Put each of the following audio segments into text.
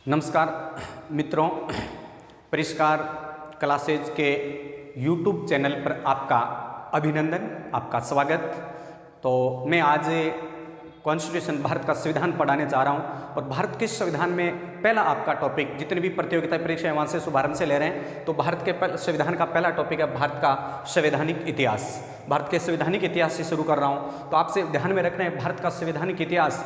नमस्कार मित्रों, परिष्कार क्लासेज के YouTube चैनल पर आपका अभिनंदन, आपका स्वागत। तो मैं आज कॉन्स्टिट्यूशन भारत का संविधान पढ़ाने जा रहा हूं और भारत के संविधान में पहला आपका टॉपिक, जितनी भी प्रतियोगिता परीक्षाएं वहाँ से शुभारंभ से ले रहे हैं, तो भारत के संविधान का पहला टॉपिक है भारत का संवैधानिक इतिहास। भारत के संवैधानिक इतिहास से शुरू कर रहा हूँ। तो आपसे ध्यान में रखना है, भारत का संवैधानिक इतिहास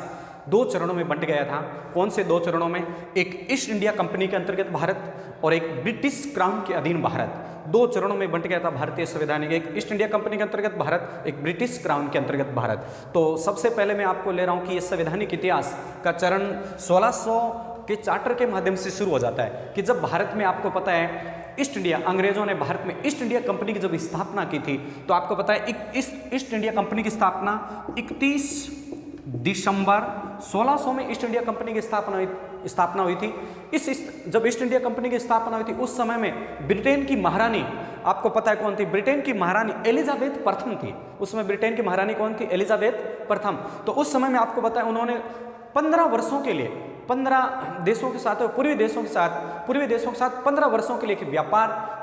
दो चरणों में बंट गया था। कौन से दो चरणों में? एक ईस्ट इंडिया कंपनी के अंतर्गत भारत और एक ब्रिटिश क्राउन के अधीन भारत। दो चरणों में बंट गया था भारतीय संवैधानिक, एक ईस्ट इंडिया कंपनी के अंतर्गत भारत, एक ब्रिटिश क्राउन के अंतर्गत भारत। तो सबसे पहले मैं आपको ले रहा हूं कि ये संवैधानिक इतिहास का चरण 1600 के चार्टर के माध्यम से शुरू हो जाता है कि जब भारत में, आपको पता है, ईस्ट इंडिया, अंग्रेजों ने भारत में ईस्ट इंडिया कंपनी की जब स्थापना की थी, तो आपको पता है ईस्ट इंडिया कंपनी की स्थापना 31 दिसंबर 1600 में ईस्ट इंडिया कंपनी की स्थापना हुई थी। जब ईस्ट इंडिया कंपनी की स्थापना हुई थी, उस समय में ब्रिटेन की महारानी, आपको पता है कौन थी? ब्रिटेन की महारानी एलिजाबेथ प्रथम थी। उसमें ब्रिटेन की महारानी कौन थी? एलिजाबेथ प्रथम। तो उस समय में आपको पता है, उन्होंने 15 वर्षों के लिए 15 देशों के साथ, पूर्वी देशों के साथ 15 वर्षों के लिए व्यापार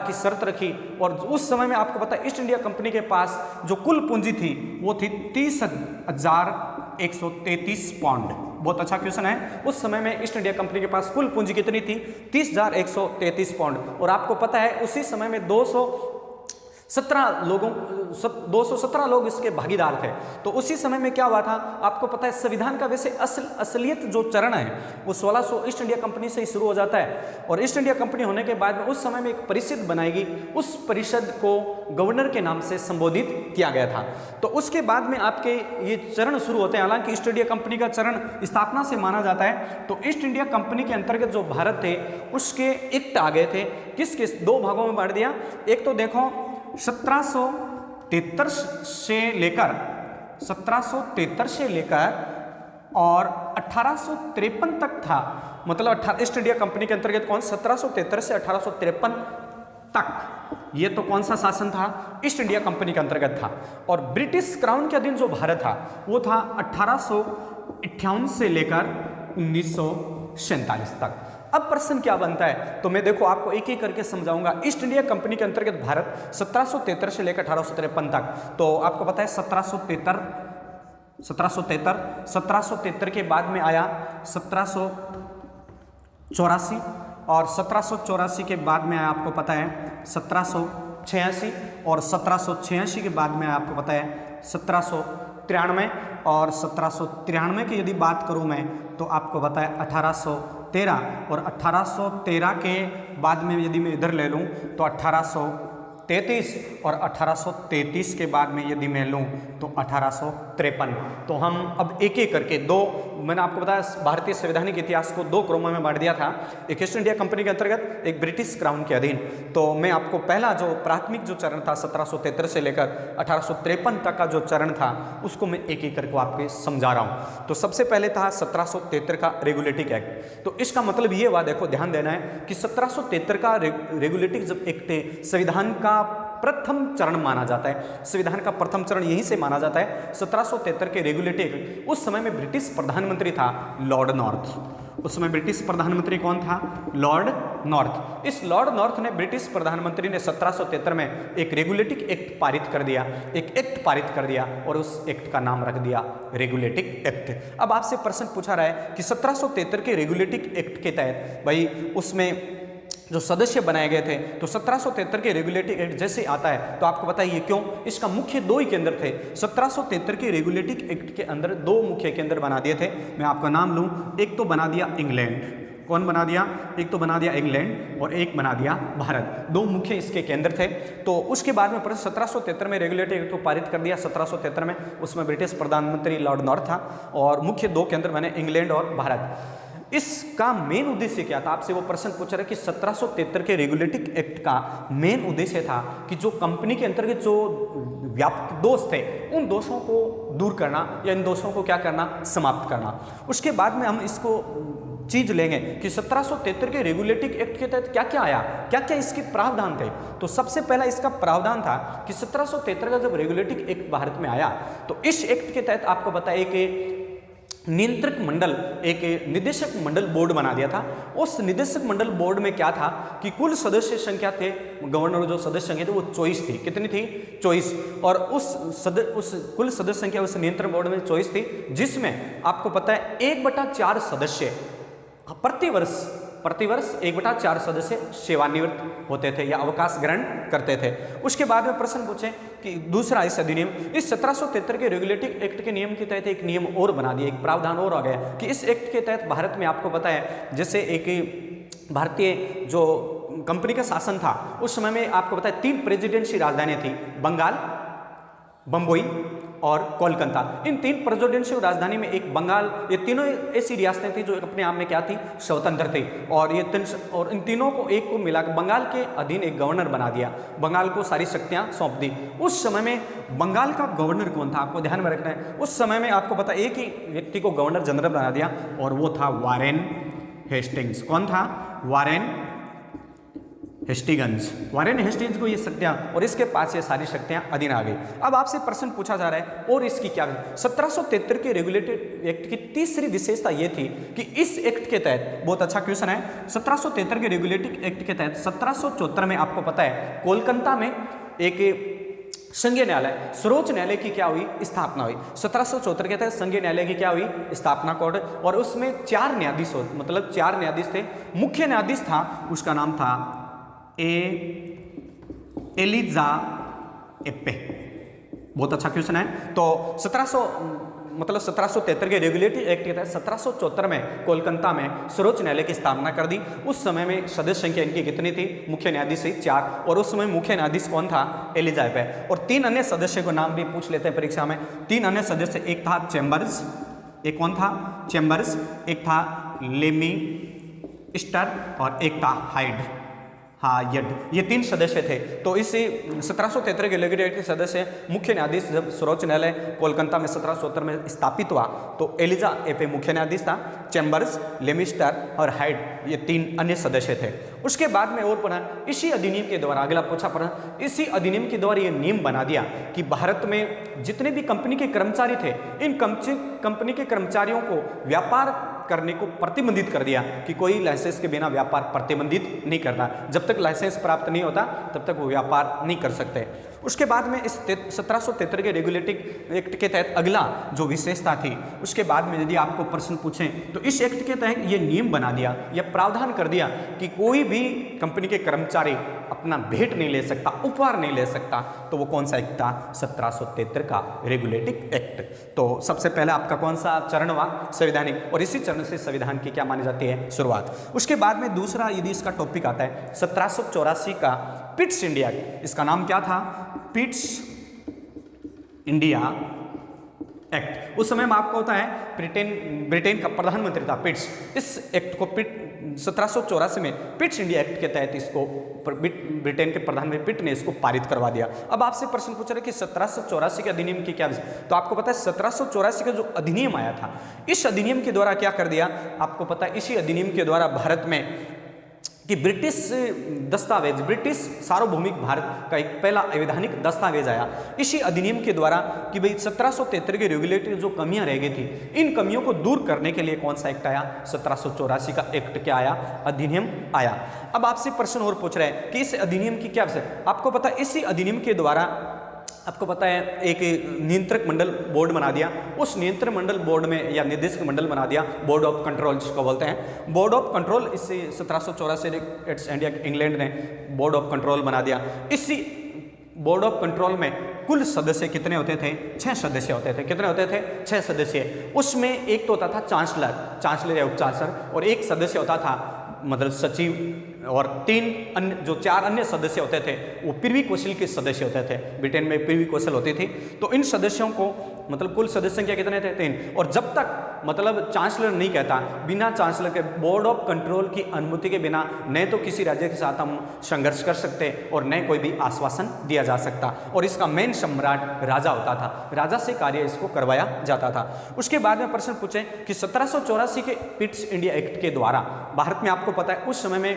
की शर्त रखी। और उस समय में आपको पता है, ईस्ट इंडिया कंपनी के पास जो कुल पूंजी थी वो थी 30,133 पाउंड। बहुत अच्छा क्वेश्चन है। उस समय में ईस्ट इंडिया कंपनी के पास कुल पूंजी कितनी थी? 30,133 पाउंड। और आपको पता है, उसी समय में 217 लोग इसके भागीदार थे। तो उसी समय में क्या हुआ था, आपको पता है, संविधान का वैसे असलियत जो चरण है वो 1600 ईस्ट इंडिया कंपनी से ही शुरू हो जाता है। और ईस्ट इंडिया कंपनी होने के बाद में उस समय में एक परिषद बनाएगी, उस परिषद को गवर्नर के नाम से संबोधित किया गया था। तो उसके बाद में आपके ये चरण शुरू होते हैं। हालांकि ईस्ट इंडिया कंपनी का चरण स्थापना से माना जाता है। तो ईस्ट इंडिया कंपनी के अंतर्गत जो भारत थे उसके एक्ट आ गए थे। किस दो भागों में बांट दिया। एक तो देखो 1773 से लेकर और 1853 तक था। मतलब ईस्ट इंडिया कंपनी के अंतर्गत कौन? 1773 से 1853 तक। ये तो कौन सा शासन था? ईस्ट इंडिया कंपनी के अंतर्गत था। और ब्रिटिश क्राउन के अधीन जो भारत था वो था 1858 से लेकर 1947 तक। अब प्रश्न क्या बनता है, तो मैं देखो आपको एक एक करके समझाऊंगा। ईस्ट इंडिया कंपनी के अंतर्गत भारत 1773 से लेकर 1853 तक। तो आपको पता है 1773 के बाद में आया 1784, और 1784 के बाद में आया, आपको पता है, 1786, और 1786 के बाद में आपको पता है 1793, और 1793 की यदि बात करूं मैं तो आपको पता है 1813, और 1813 के बाद में यदि मैं इधर ले लूं तो 1833, और 1833 के बाद में यदि मैं लूं तो 1853। तो हम अब एक एक करके मैंने आपको बताया भारतीय संवैधानिक इतिहास को दो क्रमों में बांट दिया था, एक ईस्ट इंडिया कंपनी के अंतर्गत, एक ब्रिटिश क्राउन के अधीन। तो मैं आपको पहला जो प्राथमिक जो चरण था 1773 से लेकर 1853 तक का जो चरण था उसको मैं एक एक करके आपके समझा रहा हूँ। तो सबसे पहले था 1773 का रेगुलेटिंग एक्ट। तो इसका मतलब ये हुआ, देखो ध्यान देना है कि 1773 का रेगुलेटिंग जब एक्ट है, संविधान का प्रथम चरण माना जाता है। संविधान का प्रथम चरण यहीं से माना जाता है 1773 के रेगुलेटिंग। उस समय में ब्रिटिश प्रधानमंत्री था लॉर्ड नॉर्थ। उस समय ब्रिटिश प्रधानमंत्री कौन था? Lord north. इस लॉर्ड नॉर्थ ने, ब्रिटिश प्रधानमंत्री ने 1773 में एक रेगुलेटिंग एक्ट पारित कर दिया, और उस एक्ट का नाम रख दिया रेगुलेटिंग एक्ट। अब आपसे प्रश्न पूछा रहा है कि 1773 के रेगुलेटिंग एक्ट के तहत भाई उसमें जो सदस्य बनाए गए थे, तो 1773 के रेगुलेटिंग एक्ट जैसे आता है तो आपको बताइए क्यों? इसका मुख्य दो ही केंद्र थे। 1773 के रेगुलेटिंग एक्ट के अंदर दो मुख्य केंद्र बना दिए थे। मैं आपका नाम लूं, एक तो बना दिया इंग्लैंड। कौन बना दिया? एक तो बना दिया इंग्लैंड और एक बना दिया भारत। दो मुख्य इसके केंद्र थे। तो उसके बाद में 1773 में रेगुलेटिंग एक्ट को पारित कर दिया। 1773 में उसमें ब्रिटिश प्रधानमंत्री लॉर्ड नॉर्थ था और मुख्य दो केंद्र बने इंग्लैंड और भारत। इसका मेन उद्देश्य क्या था? आपसे वो प्रश्न पूछ रहे कि 1773 के रेगुलेटिंग एक्ट का मेन उद्देश्य था कि जो कंपनी के अंतर्गत जो दोष थे, उन दोषों को दूर करना या इन दोषों को क्या करना? समाप्त करना। उसके बाद में हम इसको चीज लेंगे कि 1773 के रेगुलेटिंग एक्ट के तहत क्या क्या आया, क्या क्या इसके प्रावधान थे। तो सबसे पहला इसका प्रावधान था कि 1773 का जब रेगुलेटिंग एक्ट भारत में आया तो इस एक्ट के तहत आपको बताइए कि नियंत्रक मंडल, एक निदेशक मंडल बोर्ड बना दिया था। उस निदेशक मंडल बोर्ड में क्या था कि कुल सदस्य संख्या थे, गवर्नर जो सदस्य संख्या थी वो 24 थी। कितनी थी? 24। और उस कुल सदस्य संख्या उस नियंत्रण बोर्ड में 24 थी, जिसमें आपको पता है 1/4 सदस्य प्रतिवर्ष 1/4 सदस्य सेवानिवृत्त होते थे या अवकाश ग्रहण करते थे। उसके बाद में प्रश्न पूछे कि दूसरा इस अधिनियम, इस 1773 के रेगुलेटिंग एक्ट के नियम के तहत एक नियम और बना दिया, एक प्रावधान और आ गया कि इस एक्ट के तहत भारत में आपको पता है जैसे एक भारतीय जो कंपनी का शासन था उस समय में आपको पता है 3 प्रेसिडेंसी राजधानियां थी, बंगाल, बम्बई और कोलकाता। इन 3 प्रेसिडेंसी राजधानी में एक बंगाल, ये तीनों ऐसी रियासतें थी जो अपने आप में क्या थी? स्वतंत्र थी। और ये और इन तीनों को एक को मिलाकर बंगाल के अधीन एक गवर्नर बना दिया, बंगाल को सारी शक्तियां सौंप दी। उस समय में बंगाल का गवर्नर कौन था? आपको ध्यान में रखना है, उस समय में आपको पता एक ही व्यक्ति को गवर्नर जनरल बना दिया और वो था वारेन हेस्टिंग्स। कौन था? Warren Hastings. वारेन हेस्टिंग्स को ये शक्तियां और इसके पास ये सारी शक्तियां अधीन आ गई। अब आपसे प्रश्न पूछा जा रहा है और इसकी क्या? 1773 के रेगुलेटेड एक्ट की तीसरी विशेषता ये थी कि इस एक्ट के तहत, बहुत अच्छा क्वेश्चन है, 1773 के रेगुलेटिंग एक्ट के तहत 1774 में आपको पता है कोलकाता में एक संघीय न्यायालय, सर्वोच्च न्यायालय की क्या हुई? स्थापना हुई। 1774 के तहत संघीय न्यायालय की क्या हुई? स्थापना कोड। और उसमें 4 न्यायाधीश मतलब 4 न्यायाधीश थे। मुख्य न्यायाधीश था, उसका नाम था एलिजा एप्पे। बहुत अच्छा क्वेश्चन है। तो 1773 के रेगुलेटिंग एक्ट के तहत 1774 में कोलकाता में सर्वोच्च न्यायालय की स्थापना कर दी। उस समय में सदस्य संख्या इनकी कितनी थी? मुख्य न्यायाधीश थी 4, और उस समय मुख्य न्यायाधीश कौन था? एलिजा एप्पे। और 3 अन्य सदस्य को नाम भी पूछ लेते हैं परीक्षा में। 3 अन्य सदस्य, एक था चैम्बर्स, एक कौन था? चैम्बर्स, एक था लेमिस्टर और एक था हायड। ये 3 सदस्य थे। तो इसी 1773 के रेगुलेटिंग एक्ट के सदस्य, मुख्य न्यायाधीश जब सर्वोच्च न्यायालय कोलकाता में 1770 में स्थापित हुआ तो एलिजा एप्पे मुख्य न्यायाधीश था, चैम्बर्स, लेमिस्टर और हायड ये 3 अन्य सदस्य थे। उसके बाद में और पढ़ा, इसी अधिनियम के द्वारा, अगला पूछा पढ़ा, इसी अधिनियम के द्वारा ये नियम बना दिया कि भारत में जितने भी कंपनी के कर्मचारी थे, इन कंपनी के कर्मचारियों को व्यापार करने को प्रतिबंधित कर दिया कि कोई लाइसेंस के बिना व्यापार प्रतिबंधित नहीं करना। जब तक लाइसेंस प्राप्त नहीं होता तब तक वो व्यापार नहीं कर सकते। उसके बाद में इस 1773 के रेगुलेटिंग एक्ट के तहत अगला जो विशेषता थी, उसके बाद में यदि आपको प्रश्न पूछें तो इस एक्ट के तहत ये नियम बना दिया, यह प्रावधान कर दिया कि कोई भी कंपनी के कर्मचारी अपना भेंट नहीं ले सकता, उपहार नहीं ले सकता। तो वो कौन सा एक्ट था? 1773 का रेगुलेटिंग एक्ट। तो सबसे पहले आपका कौन सा चरण हुआ? संवैधानिक। और इसी चरण से संविधान की क्या मानी जाती है? शुरुआत। उसके बाद में दूसरा यदि इसका टॉपिक आता है 1784 का पिट्स इंडिया। इसका नाम क्या था? Pitt's India act. उस समय में आपको होता है ब्रिटेन का प्रधानमंत्री था पिट्स। इस एक्ट को 1784 में पिट्स इंडिया एक्ट के तहत इसको ब्रिटेन के प्रधानमंत्री पिट ने इसको पारित करवा दिया। अब आपसे प्रश्न पूछ रहे कि 1784 के अधिनियम की क्या, तो आपको पता है 1784 का जो अधिनियम आया था, इस अधिनियम के द्वारा क्या कर दिया आपको पता है? इसी अधिनियम के द्वारा भारत में कि ब्रिटिश दस्तावेज, ब्रिटिश सार्वभौमिक भारत का एक पहला संवैधानिक दस्तावेज आया इसी अधिनियम के द्वारा कि भाई 1773 के रेगुलेटरी जो कमियां रह गई थी, इन कमियों को दूर करने के लिए कौन सा एक्ट आया? 1784 का एक्ट क्या आया? अधिनियम आया। अब आपसे प्रश्न और पूछ रहे हैं कि इस अधिनियम की क्या आवश्यकता? आपको पता है इसी अधिनियम के द्वारा आपको पता है एक नियंत्रक मंडल बोर्ड बना दिया। उस नियंत्रण मंडल बोर्ड में या निदेशक मंडल बना दिया, बोर्ड ऑफ कंट्रोल जिसको बोलते हैं। बोर्ड ऑफ कंट्रोल इसी 1784 इंडिया इंग्लैंड ने बोर्ड ऑफ कंट्रोल बना दिया। इसी बोर्ड ऑफ कंट्रोल में कुल सदस्य कितने होते थे? 6 सदस्य होते थे। कितने होते थे? 6 सदस्य। उसमें एक तो होता था चांसलर या उप चांसलर, और एक सदस्य होता था मतलब सचिव, और 4 अन्य सदस्य होते थे वो प्रिवी कौंसिल के सदस्य होते थे। ब्रिटेन में प्रिवी कौंसिल होती थी। तो इन सदस्यों को मतलब कुल सदस्य संख्या कितने थे? 3। और जब तक मतलब चांसलर नहीं कहता, बिना चांसलर के बोर्ड ऑफ कंट्रोल की अनुमति के बिना न तो किसी राज्य के साथ हम संघर्ष कर सकते और न कोई भी आश्वासन दिया जा सकता। और इसका मेन सम्राट राजा होता था, राजा से कार्य इसको करवाया जाता था। उसके बाद में प्रश्न पूछे कि 1784 के पिट्स इंडिया एक्ट के द्वारा भारत में आपको पता है उस समय में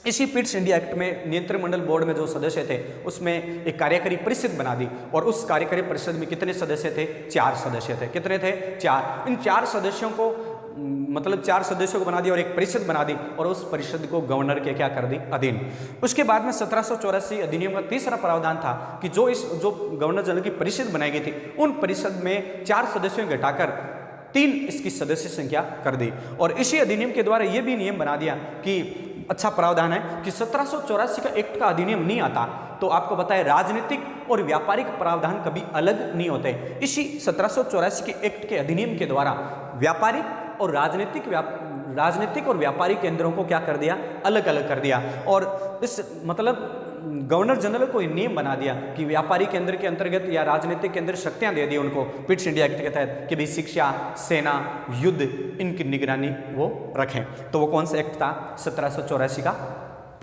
इसी पिट्स इंडिया एक्ट में नियंत्रण मंडल बोर्ड में जो सदस्य थे उसमें एक कार्यकारी परिषद बना दी, और उस कार्यकारी परिषद में कितने सदस्य थे? 4 सदस्य थे। कितने थे? 4। इन 4 सदस्यों को मतलब 4 सदस्यों को बना दिया और एक परिषद बना दी, और उस परिषद को गवर्नर के क्या कर दी? अधीन। उसके बाद में 1784 अधिनियम का तीसरा प्रावधान था कि जो गवर्नर जनरल की परिषद बनाई गई थी, उन परिषद में 4 सदस्यों को घटाकर 3 इसकी सदस्य संख्या कर दी। और इसी अधिनियम के द्वारा यह भी नियम बना दिया कि अच्छा प्रावधान है कि 1784 का एक्ट का अधिनियम नहीं आता तो आपको पता है राजनीतिक और व्यापारिक प्रावधान कभी अलग नहीं होते। इसी 1784 के एक्ट के अधिनियम के द्वारा व्यापारिक और राजनीतिक और व्यापारिक केंद्रों को क्या कर दिया? अलग अलग कर दिया। और इस मतलब गवर्नर जनरल को नियम बना दिया कि व्यापारी केंद्र के अंतर्गत या राजनीतिक केंद्र शक्तियां दे दी उनको पिट्स इंडिया एक्ट के तहत कि भाई शिक्षा, सेना, युद्ध इनकी निगरानी वो रखें। तो वो कौन सा एक्ट था? 1784 का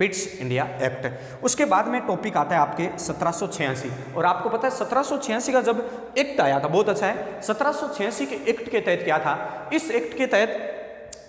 पिट्स इंडिया एक्ट। उसके बाद में टॉपिक आता है आपके 1786, और आपको पता है 1786 का जब एक्ट आया था, बहुत अच्छा है। 1786 के एक्ट के तहत क्या था? इस एक्ट के तहत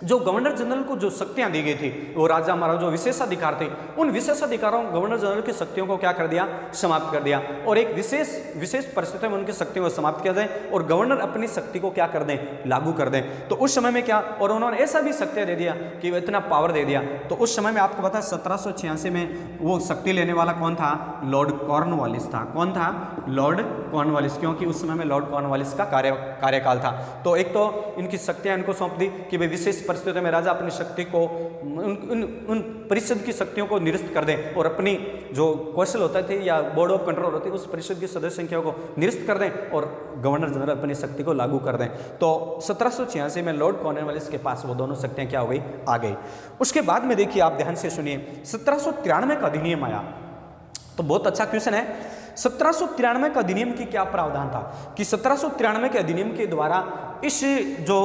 जो गवर्नर जनरल को जो शक्तियां दी गई थी, वो राजा महाराजा जो विशेषाधिकार थे, उन विशेषाधिकारों गवर्नर जनरल की शक्तियों को क्या कर दिया? समाप्त कर दिया। और एक विशेष परिस्थिति में उनकी शक्तियों को समाप्त किया जाए और गवर्नर अपनी शक्ति को क्या कर दें? लागू कर दें। तो उस समय में क्या, और उन्होंने ऐसा भी शक्तियां दे दिया कि इतना पावर दे दिया। तो उस समय में आपको पता है 1786 में वो शक्ति लेने वाला कौन था? लॉर्ड कॉर्नवालिस था। कौन था? लॉर्ड कॉर्नवालिस, क्योंकि उस समय में लॉर्ड कॉर्नवालिस का कार्यकाल था। तो एक तो इनकी शक्तियां इनको सौंप दी कि भाई विशेष परिस्थिति में राजा अपनी शक्ति को उन परिषद की शक्तियों को निरस्त कर दें और अपनी जो कौशल होता थे या बोर्ड ऑफ कंट्रोल होती है उस परिषद की सदस्य संख्या को निरस्त कर दें और गवर्नर जनरल अपनी शक्ति को लागू कर दें। तो 1786 में लॉर्ड कॉर्नवालिस के पास वो दोनों शक्तियां क्या हो गई? आ गई। उसके बाद में देखिए, आप ध्यान से सुनिए, 1793 का अधिनियम आया। तो बहुत अच्छा क्वेश्चन है। 1793 का अधिनियम की क्या प्रावधान था कि 1793 के अधिनियम के द्वारा इस जो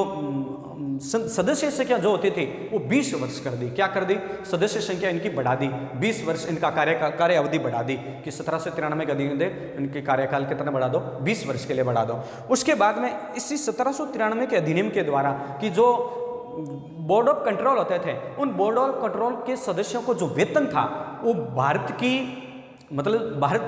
सदस्य संख्या जो होते थे वो 20 वर्ष कर दी। क्या कर दी? सदस्य संख्या इनकी बढ़ा दी, 20 वर्ष इनका कार्य अवधि बढ़ा दी कि 1793 का अधिनियम दे इनके कार्यकाल कितना बढ़ा दो? 20 वर्ष के लिए बढ़ा दो। उसके बाद में इसी 1793 के अधिनियम के द्वारा कि जो बोर्ड ऑफ कंट्रोल होते थे, उन बोर्ड ऑफ कंट्रोल के सदस्यों को जो वेतन था वो भारत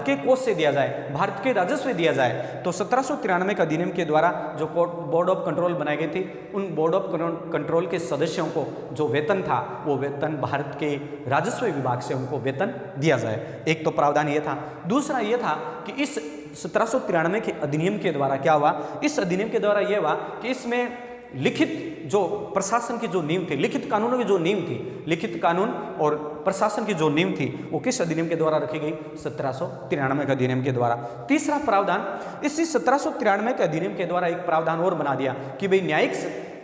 के कोष से दिया जाए, भारत के राजस्व दिया जाए। तो 1793 का अधिनियम के द्वारा जो बोर्ड ऑफ कंट्रोल बनाई गई थी, उन बोर्ड ऑफ कंट्रोल के सदस्यों को जो वेतन था वो वेतन भारत के राजस्व विभाग से उनको वेतन दिया जाए। एक तो प्रावधान ये था। दूसरा ये था कि इस 1793 के अधिनियम के द्वारा क्या हुआ? इस अधिनियम के द्वारा यह हुआ कि इसमें लिखित जो प्रशासन की जो नींव थी, लिखित कानूनों की जो नींव थी, लिखित कानून और प्रशासन की जो नींव थी वो किस अधिनियम के द्वारा रखी गई? 1793 के अधिनियम के द्वारा। तीसरा प्रावधान, इसी 1793 के अधिनियम के द्वारा एक प्रावधान और बना दिया कि भाई न्यायिक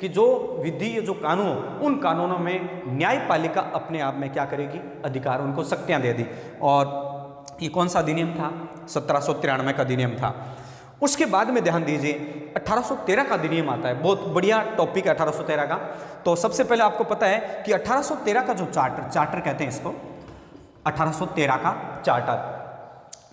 कि जो विधि जो कानून, उन कानूनों में न्यायपालिका अपने आप में क्या करेगी? अधिकार, उनको शक्तियां दे दी। और ये कौन सा अधिनियम था? 1793 का अधिनियम था। उसके बाद में ध्यान दीजिए 1813 का अधिनियम आता है। बहुत बढ़िया टॉपिक है 1813 का। तो सबसे पहले आपको पता है कि 1813 का जो चार्टर कहते हैं इसको, 1813 का चार्टर।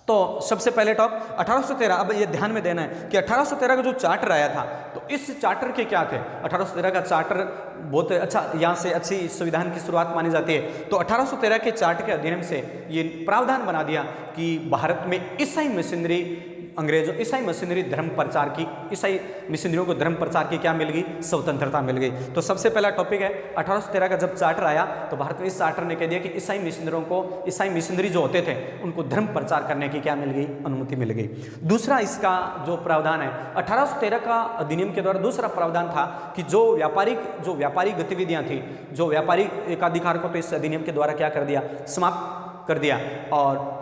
तो सबसे पहले टॉप 1813, अब ये ध्यान में देना है कि 1813 का जो चार्टर आया था, तो इस चार्टर के क्या थे? 1813 का चार्टर बहुत अच्छा, यहाँ से अच्छी संविधान की शुरुआत मानी जाती है। तो 1813 के चार्टर के अधिनियम से ये प्रावधान बना दिया कि भारत में ईसाई मिशनरी ईसाई मिशनरी धर्म प्रचार की, ईसाई मिशनरियों को धर्म प्रचार की क्या मिल गई? स्वतंत्रता मिल गई। तो सबसे पहला टॉपिक है 1813 का जब चार्टर आया तो भारत में इस चार्टर ने कह दिया कि ईसाई मिशनरियों को, ईसाई मिशनरी जो होते थे उनको धर्म प्रचार करने की क्या मिल गई? अनुमति मिल गई। दूसरा इसका जो प्रावधान है 1813 का अधिनियम के द्वारा दूसरा प्रावधान था कि जो व्यापारिक गतिविधियां थी, जो व्यापारिक एकाधिकार को तो इस अधिनियम के द्वारा क्या कर दिया? समाप्त कर दिया। और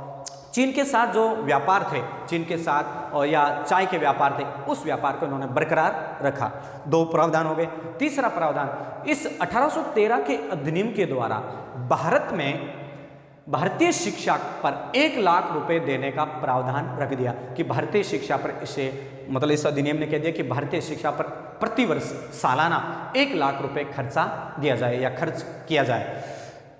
चीन के साथ जो व्यापार थे, चीन के साथ और या चाय के व्यापार थे, उस व्यापार को उन्होंने बरकरार रखा। 2 प्रावधान हो गए। तीसरा प्रावधान, इस 1813 के अधिनियम के द्वारा भारत में भारतीय शिक्षा पर 1 लाख रुपए देने का प्रावधान रख दिया कि भारतीय शिक्षा पर इस अधिनियम ने कह दिया कि भारतीय शिक्षा पर प्रतिवर्ष सालाना 1 लाख रुपए खर्चा दिया जाए या खर्च किया जाए।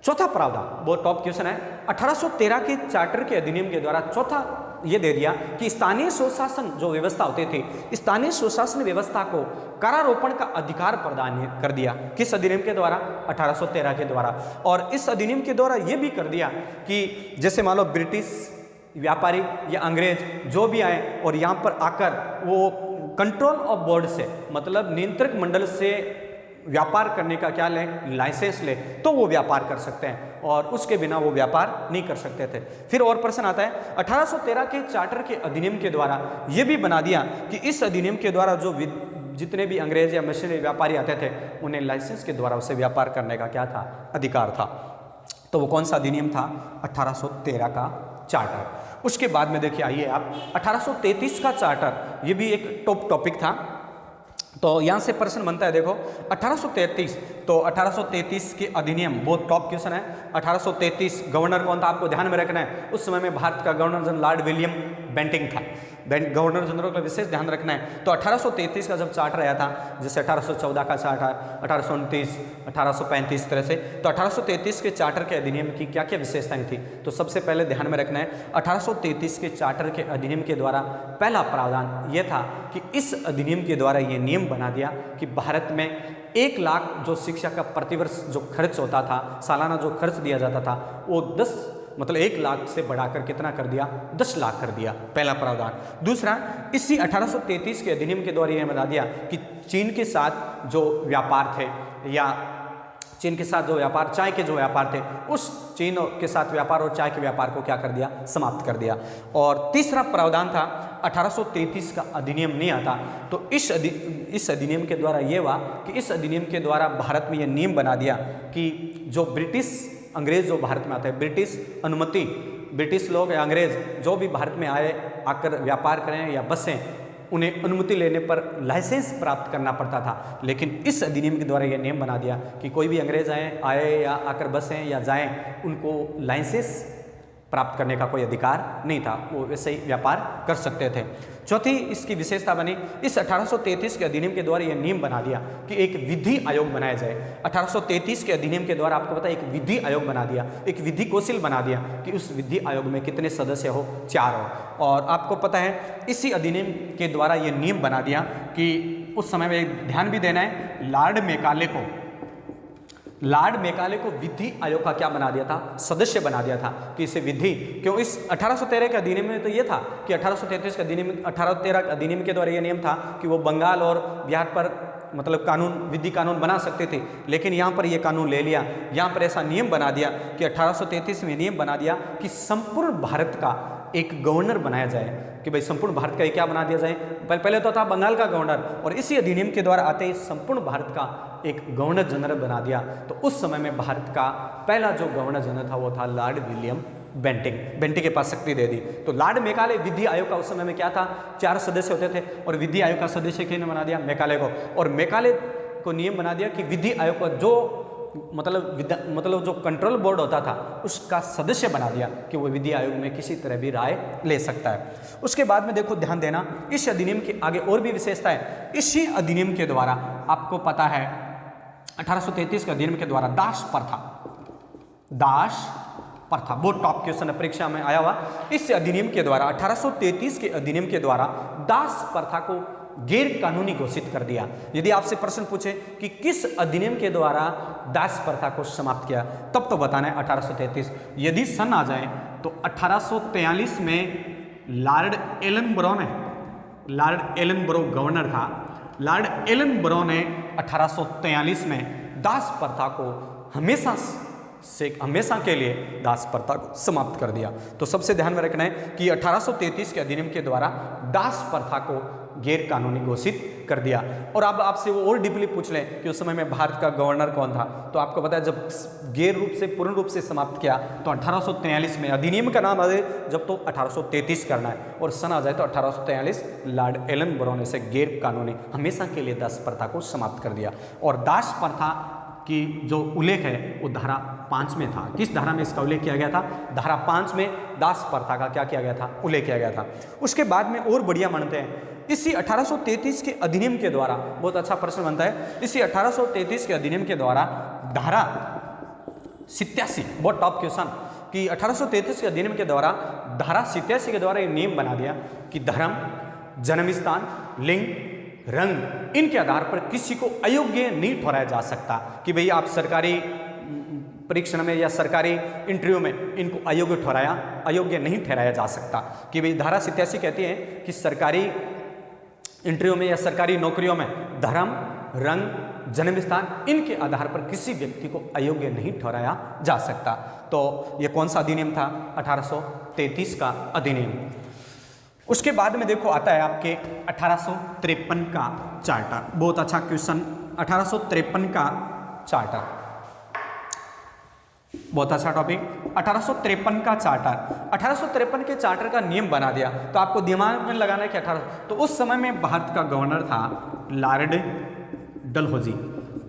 चौथा प्रावधान, बहुत टॉप क्वेश्चन है, 1813 के चार्टर के अधिनियम के द्वारा चौथा ये दे दिया कि स्थानीय स्वशासन जो व्यवस्था होती थी, स्थानीय स्वशासन व्यवस्था को करारोपण का अधिकार प्रदान कर दिया। किस अधिनियम के द्वारा? 1813 के द्वारा। और इस अधिनियम के द्वारा ये भी कर दिया कि जैसे मान लो ब्रिटिश व्यापारी या अंग्रेज जो भी आए और यहाँ पर आकर वो कंट्रोल ऑफ बोर्ड से, मतलब नियंत्रक मंडल से व्यापार करने का क्या लें, लाइसेंस ले, तो वो व्यापार कर सकते हैं, और उसके बिना वो व्यापार नहीं कर सकते थे। फिर और प्रश्न आता है, 1813 के चार्टर के अधिनियम के द्वारा ये भी बना दिया कि इस अधिनियम के द्वारा जो जितने भी अंग्रेज या मिशनरी व्यापारी आते थे उन्हें लाइसेंस के द्वारा उसे व्यापार करने का क्या था, अधिकार था। तो वो कौन सा अधिनियम था? 1813 का चार्टर। उसके बाद में देखिए, आइए आप 1833 का चार्टर, ये भी एक टॉप टॉपिक था। तो यहाँ से प्रश्न बनता है, देखो 1833, तो 1833 के अधिनियम बहुत टॉप क्वेश्चन है। 1833 गवर्नर कौन था, आपको ध्यान में रखना है। उस समय में भारत का governor general lord William Bentinck था। गवर्नर जनरल का विशेष ध्यान रखना है। तो 1833 का जब चार्टर आया था, जैसे 1814 का चार्टर, 1829, 1835 तरह से, तो 1833 के चार्टर के अधिनियम की क्या क्या विशेषताएं थी? तो सबसे पहले ध्यान में रखना है, 1833 के चार्टर के अधिनियम के द्वारा पहला प्रावधान यह था कि इस अधिनियम के द्वारा ये नियम बना दिया कि भारत में 1 लाख जो शिक्षा का प्रतिवर्ष जो खर्च होता था, सालाना जो खर्च दिया जाता था, वो 1 लाख से बढ़ाकर कितना कर दिया? 10 लाख कर दिया, पहला प्रावधान। दूसरा, इसी 1833 के अधिनियम के द्वारा यह बता दिया कि चीन के साथ जो व्यापार थे, या चीन के साथ जो व्यापार, चाय के जो व्यापार थे, उस चीन के साथ व्यापार और चाय के व्यापार को क्या कर दिया? समाप्त कर दिया। और तीसरा प्रावधान था, 1833 का अधिनियम नहीं आता, तो इस अधिनियम के द्वारा ये हुआ कि इस अधिनियम के द्वारा भारत में ये नियम बना दिया कि जो अंग्रेज जो भारत में आते हैं, ब्रिटिश लोग या अंग्रेज जो भी भारत में आकर व्यापार करें या बसें, उन्हें अनुमति लेने पर लाइसेंस प्राप्त करना पड़ता था। लेकिन इस अधिनियम के द्वारा यह नियम बना दिया कि कोई भी अंग्रेज आए या आकर बसें या जाएं, उनको लाइसेंस प्राप्त करने का कोई अधिकार नहीं था, वो वैसे ही व्यापार कर सकते थे। चौथी इसकी विशेषता बनी, इस 1833 के अधिनियम के द्वारा यह नियम बना दिया कि एक विधि आयोग बनाया जाए। 1833 के अधिनियम के द्वारा आपको पता है, एक विधि आयोग बना दिया, एक विधि कौंसिल बना दिया कि उस विधि आयोग में कितने सदस्य हो? 4 हो। और आपको पता है, इसी अधिनियम के द्वारा यह नियम बना दिया कि उस समय में ध्यान भी देना है, लॉर्ड मेकाले को विधि आयोग का क्या बना दिया था? सदस्य बना दिया था कि इसे विधि, क्यों? इस 1813 के अधिनियम में तो ये था कि 1833 के अधिनियम, 1813 के अधिनियम के द्वारा ये नियम था कि वो बंगाल और बिहार पर मतलब विधि कानून बना सकते थे। लेकिन यहाँ पर ये कानून ले लिया, यहाँ पर ऐसा नियम बना दिया कि 1833 में नियम बना दिया कि संपूर्ण भारत का एक गवर्नर बनाया जाए, कि भाई संपूर्ण भारत का क्या बना दिया जाए। पहले तो था बंगाल का गवर्नर, और इसी अधिनियम के द्वारा आते ही संपूर्ण भारत का एक गवर्नर जनरल बना दिया। तो उस समय में भारत का पहला जो गवर्नर जनरल था वो था लॉर्ड विलियम बेंटिंग के पास शक्ति दे दी। तो लॉर्ड मेकाले विधि आयोग का उस समय में क्या था? 4 सदस्य होते थे, और विधि आयोग का सदस्य किसने बना दिया? मेकाले को। और मेकाले को नियम बना दिया कि विधि आयोग का जो मतलब जो कंट्रोल बोर्ड होता था, उसका सदस्य बना दिया कि वो विधि आयोग में किसी तरह भी राय ले सकता है। उसके बाद में देखो, ध्यान देना, इस अधिनियम के आगे और भी विशेषता है। इसी अधिनियम के द्वारा आपको पता है, 1833 के अधिनियम के द्वारा दास प्रथा बहुत टॉप क्वेश्चन परीक्षा में आया हुआ। इस अधिनियम के द्वारा 1833 के अधिनियम के द्वारा दास प्रथा को गैर कानूनी घोषित कर दिया। यदि आपसे प्रश्न पूछे कि किस अधिनियम के द्वारा दास प्रथा को समाप्त किया, तब तो बताना है 1833। यदि सन आ जाए तो 1843 में लॉर्ड एलन ब्रो गवर्नर था। लॉर्ड एलन ब्रो ने 1843 में दास प्रथा को हमेशा के लिए दास प्रथा को समाप्त कर दिया। तो सबसे ध्यान में रखना है कि 1833 के अधिनियम के द्वारा दास प्रथा को गैर कानूनी घोषित कर दिया। और अब आपसे वो और डीपली पूछ लें कि उस समय में भारत का गवर्नर कौन था, तो आपको पता है जब गैर रूप से पूर्ण रूप से समाप्त किया तो 1843 में, अधिनियम का नाम आ जाए जब तो 1833 करना है, और सन आ जाए तो 1843 लॉर्ड एलन ब्रो ने से गैर कानूनी हमेशा के लिए दास प्रथा को समाप्त कर दिया। और दास प्रथा की जो उल्लेख है वो धारा 5 में था। किस धारा में इसका उल्लेख किया गया था? धारा 5 में दास प्रथा का क्या किया गया था? उल्लेख किया गया था। उसके बाद में और बढ़िया मानते हैं, इसी 1833 के अधिनियम के द्वारा, बहुत अच्छा प्रश्न बनता है, इसी 1833 के अधिनियम के द्वारा धारा 87, बहुत टॉप क्वेश्चन, कि 1833 के अधिनियम के द्वारा धारा 87 के द्वारा ये नियम बना दिया कि धर्म, जन्म स्थान, लिंग, रंग इनके आधार पर किसी को अयोग्य नहीं ठहराया जा सकता कि भाई आप सरकारी परीक्षण में या सरकारी इंटरव्यू में इनको अयोग्य नहीं ठहराया जा सकता कि भाई धारा 87 कहती है कि सरकारी इंटरव्यू में या सरकारी नौकरियों में धर्म, रंग, जन्म स्थान इनके आधार पर किसी व्यक्ति को अयोग्य नहीं ठहराया जा सकता। तो ये कौन सा अधिनियम था? 1833 का अधिनियम। उसके बाद में देखो आता है आपके 1853 का चार्टर। बहुत अच्छा क्वेश्चन, 1853 का चार्टर, बहुत अच्छा टॉपिक। 1853 का चार्टर, 1853 के चार्टर का नियम बना दिया। तो आपको दिमाग में लगाना है कि 1800, तो उस समय में भारत का गवर्नर था लॉर्ड डलहौजी।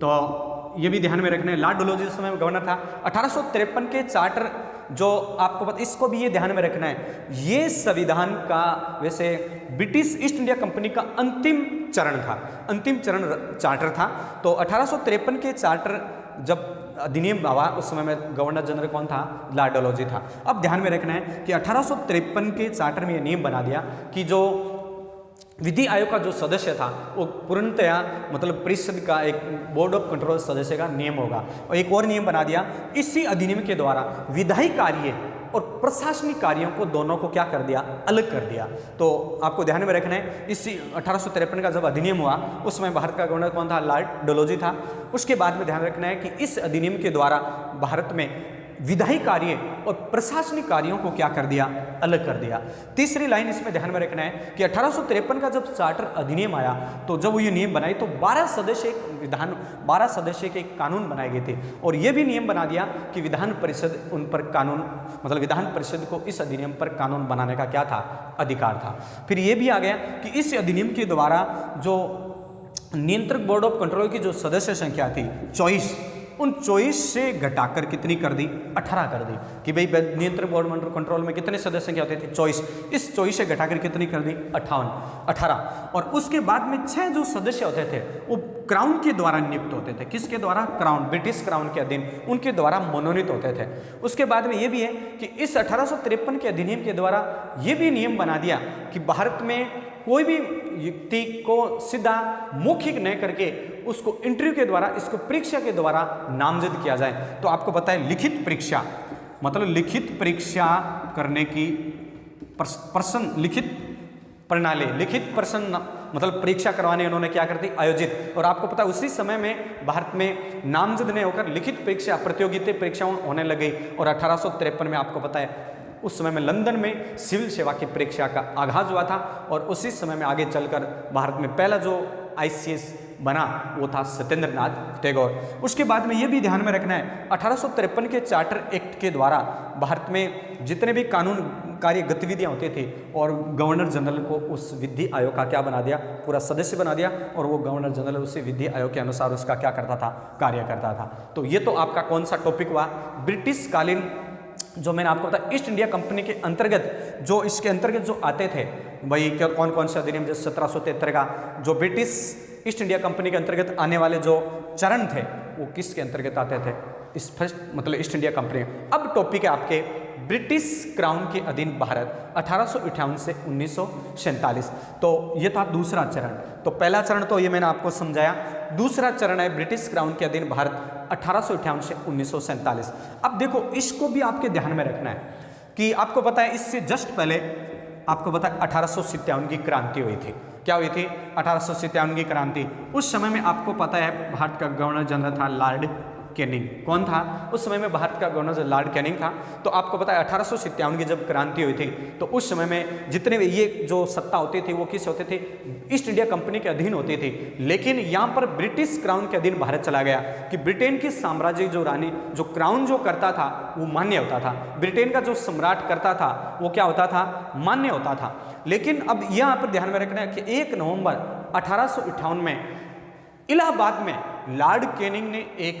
तो ये भी ध्यान में रखना है, लॉर्ड डलहौजी उस समय में गवर्नर था। 1853 के चार्टर जो आपको पता, इसको भी ये ध्यान में रखना है, ये संविधान का वैसे ब्रिटिश ईस्ट इंडिया कंपनी का अंतिम चरण था, अंतिम चरण चार्टर था। तो 1853 के चार्टर जब अधिनियम आवा उस समय में गवर्नर जनरल कौन था? लॉर्ड डलहौजी था। अब ध्यान में रखना है कि 1853 के चार्टर में यह नियम बना दिया कि जो विधि आयोग का जो सदस्य था वो पूर्णतया मतलब परिषद का एक बोर्ड ऑफ कंट्रोल सदस्य का नियम होगा। और एक और नियम बना दिया, इसी अधिनियम के द्वारा विधायी कार्य और प्रशासनिक कार्यों को दोनों को क्या कर दिया? अलग कर दिया। तो आपको ध्यान में रखना है, इसी 1853 का जब अधिनियम हुआ उस समय भारत का गवर्नर कौन था? लॉर्ड डलहौजी था। उसके बाद में ध्यान रखना है कि इस अधिनियम के द्वारा भारत में विधायी कार्य और प्रशासनिक कार्यों को क्या कर दिया? अलग कर दिया। तीसरी लाइन इसमें ध्यान में रखना है कि 1853 का जब चार्टर अधिनियम आया तो जब वो ये नियम बनाए तो 12 सदस्य के कानून बनाए गए थे। और ये भी नियम बना दिया कि विधान परिषद उन पर कानून, मतलब विधान परिषद को इस अधिनियम पर कानून बनाने का क्या था? अधिकार था। फिर ये भी आ गया कि इस अधिनियम के द्वारा जो नियंत्रक बोर्ड ऑफ कंट्रोल की जो सदस्य संख्या थी 24, उन 24 से घटाकर कितनी कर दी? 18 कर दी कि भाई नियंत्रण बोर्ड ऑफ कंट्रोल में कितने सदस्य संख्या होती थी? 24। इस 24 से घटाकर कितनी कर दी? 18। और उसके बाद में 6 जो सदस्य होते थे वो क्राउन के द्वारा नियुक्त होते थे। किसके द्वारा? क्राउन, ब्रिटिश क्राउन के अधीन उनके द्वारा मनोनीत होते थे। उसके बाद में ये भी है कि इस 1853 के अधिनियम के द्वारा ये भी नियम बना दिया कि भारत में कोई भी व्यक्ति को सीधा मौखिक न करके उसको इंटरव्यू के द्वारा, इसको परीक्षा के द्वारा नामजद किया जाए। तो आपको पता है लिखित परीक्षा, मतलब लिखित परीक्षा करने की लिखित प्रणाली, लिखित प्रश्न मतलब परीक्षा करवाने उन्होंने क्या कर दी? आयोजित। और आपको पता है उसी समय में भारत में नामजद नहीं होकर लिखित परीक्षा, प्रतियोगिता परीक्षाएं होने लगी। और 1853 में आपको पता है उस समय में लंदन में सिविल सेवा की परीक्षा का आगाज हुआ था। और उसी समय में आगे चलकर भारत में पहला जो ICS बना वो था सत्येंद्र नाथ टैगोर। उसके बाद में ये भी ध्यान में रखना है 1853 के चार्टर एक्ट के द्वारा भारत में जितने भी कानून कार्य गतिविधियां होती थी और गवर्नर जनरल को उस विधि आयोग का क्या बना दिया? पूरा सदस्य बना दिया। और वो गवर्नर जनरल उसी विधि आयोग के अनुसार उसका क्या करता था? कार्य करता था। तो ये तो आपका कौन सा टॉपिक हुआ? ब्रिटिश कालीन जो मैंने आपको बताया ईस्ट इंडिया कंपनी के अंतर्गत, जो इसके अंतर्गत जो आते थे भाई क्या कौन कौन से अधिनियम, जैसे 1773 का जो ब्रिटिश ईस्ट इंडिया कंपनी के अंतर्गत आने वाले जो चरण थे वो किसके अंतर्गत आते थे? इस फर्स्ट मतलब ईस्ट इंडिया कंपनी। अब टॉपिक है आपके ब्रिटिश क्राउन के अधीन भारत 1858 से 1947। तो ये था दूसरा चरण। तो पहला चरण तो ये मैंने आपको समझाया। दूसरा चरण है ब्रिटिश क्राउन के अधीन भारत 1858 से 1947। अब देखो इसको भी आपके ध्यान में रखना है कि आपको पता है इससे जस्ट पहले आपको पता है 1857 की क्रांति हुई थी। क्या हुई थी? 1857 की क्रांति। उस समय में आपको पता है भारत का गवर्नर जनरल था लॉर्ड कैनिंग। कौन था? उस समय में भारत का गवर्नर लॉर्ड कैनिंग था। तो आपको पता है 1857 की जब क्रांति हुई थी तो उस समय में जितने भी ये जो सत्ता होती थी वो किस होते थे? ईस्ट इंडिया कंपनी के अधीन होती थी। लेकिन यहाँ पर ब्रिटिश क्राउन के अधीन भारत चला गया कि ब्रिटेन की साम्राज्य जो रानी, जो क्राउन जो करता था वो मान्य होता था। ब्रिटेन का जो सम्राट करता था वो क्या होता था? मान्य होता था। लेकिन अब यहाँ पर ध्यान में रखना है कि 1 नवंबर 1858 में इलाहाबाद में लॉर्ड कैनिंग ने एक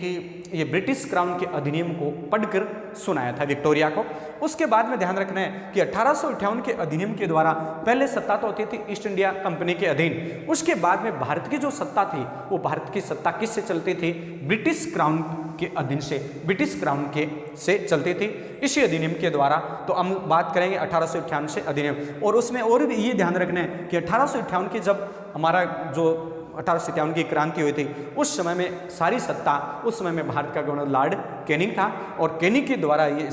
ये ब्रिटिश क्राउन के अधिनियम को पढ़कर सुनाया था विक्टोरिया को। उसके बाद में ध्यान रखना है कि 1858 के अधिनियम के द्वारा पहले सत्ता तो होती थी ईस्ट इंडिया कंपनी के अधीन, उसके बाद में भारत की जो सत्ता थी वो भारत की सत्ता किससे चलती थी? ब्रिटिश क्राउन के अधीन से, ब्रिटिश क्राउन के से चलती थी इसी अधिनियम के द्वारा। तो हम बात करेंगे 1858 से अधिनियम, और उसमें और भी ये ध्यान रखना है कि 1858 की जब हमारा जो 1857 की क्रांति हुई थी उस समय में सारी सत्ता उस समय में भारत का गवर्नर लॉर्ड कैनिंग था, और कैनिंग के द्वारा ये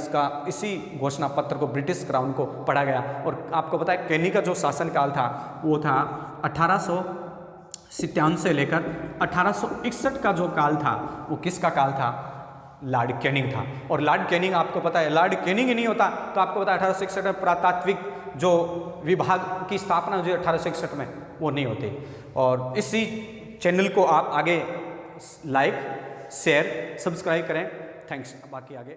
इसी घोषणा पत्र को ब्रिटिश क्राउन को पढ़ा गया। और आपको पता है कैनिंग का जो शासनकाल था वो था 1857 से लेकर 1861 का जो काल था वो किसका काल था? लॉर्ड कैनिंग था। और लॉर्ड कैनिंग आपको पता है, लॉर्ड कैनिंग ही नहीं होता तो आपको पता है 1861 में पुरातात्विक जो विभाग की स्थापना हुई 1861 में वो नहीं होती। और इसी चैनल को आप आगे लाइक शेयर सब्सक्राइब करें। थैंक्स। बाकी आगे